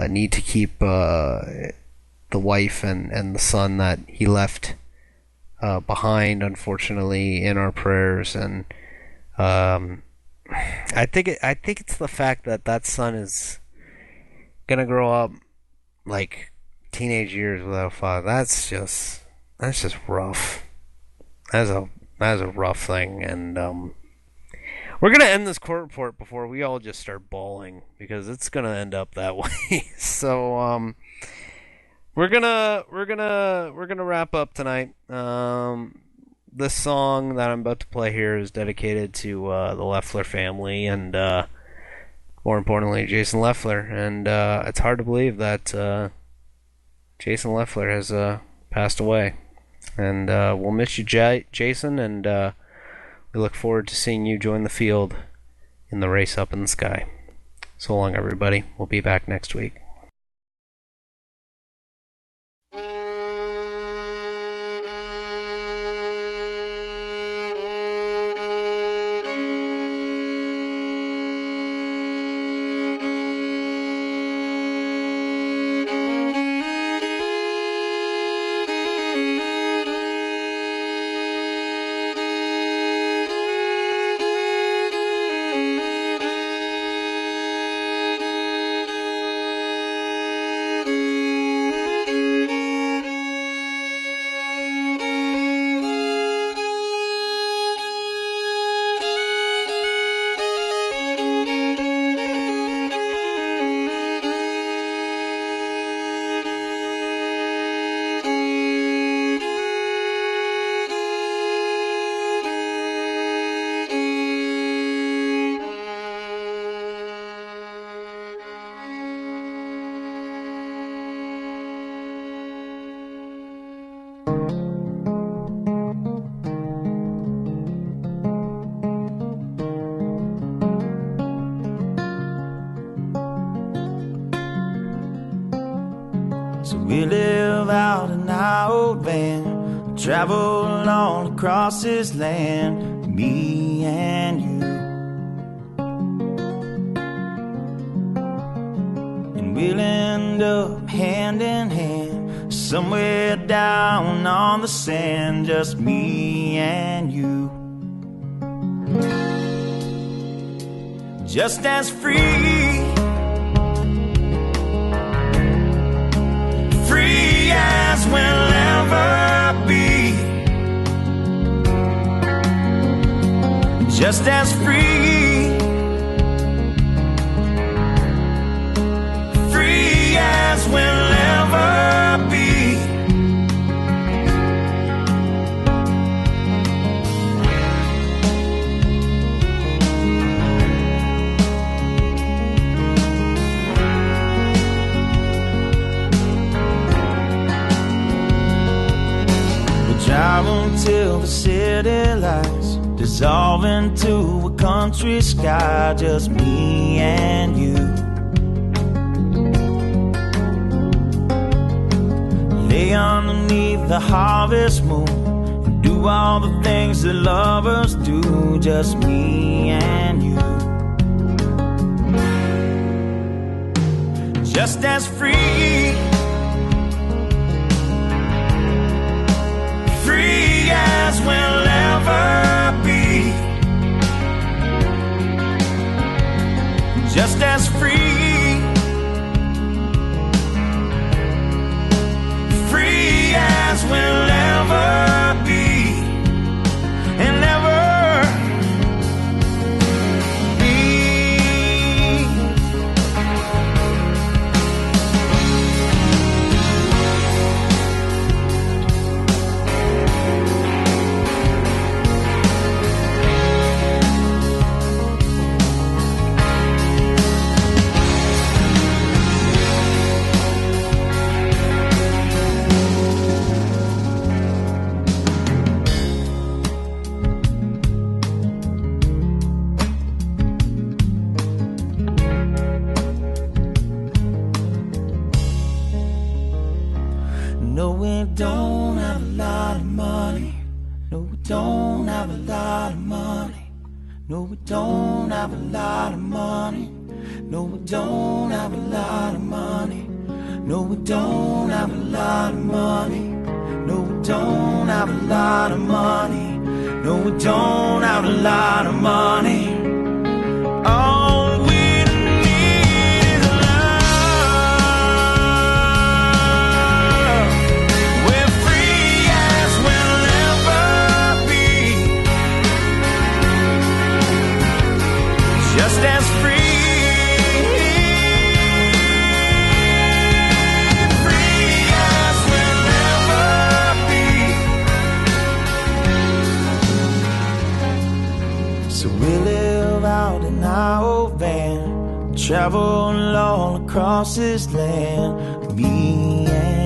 need to keep the wife and the son that he left behind, unfortunately, in our prayers. And I think it's the fact that son is gonna grow up like teenage years without a father. That's just rough. That's a rough thing, and we're going to end this court report before we all just start bawling, because it's going to end up that way. So we're going to wrap up tonight. This song that I'm about to play here is dedicated to the Leffler family and more importantly Jason Leffler, and it's hard to believe that Jason Leffler has passed away. And we'll miss you, Jason, and we look forward to seeing you join the field in the race up in the sky. So long, everybody. We'll be back next week. We live out in our old van, travel all across this land, me and you. And we'll end up hand in hand, somewhere down on the sand, just me and you. Just as free, free as we'll ever be, just as free, free as we'll ever be. till the city lights dissolve into a country sky, just me and you. Lay underneath the harvest moon and do all the things that lovers do, just me and you. Just as free, free as we'll ever be. Just as free, free as we'll ever be, and ever be. No, we don't have a lot of money. No, we don't have a lot of money. No, we don't have a lot of money. No, we don't have a lot of money. No, we don't have a lot of money. No, we don't have a lot of money. No, we don't have a lot of money. All we need is love. We're free as we'll ever be. Just as free. So we live out in our old van, travel all across this land, me and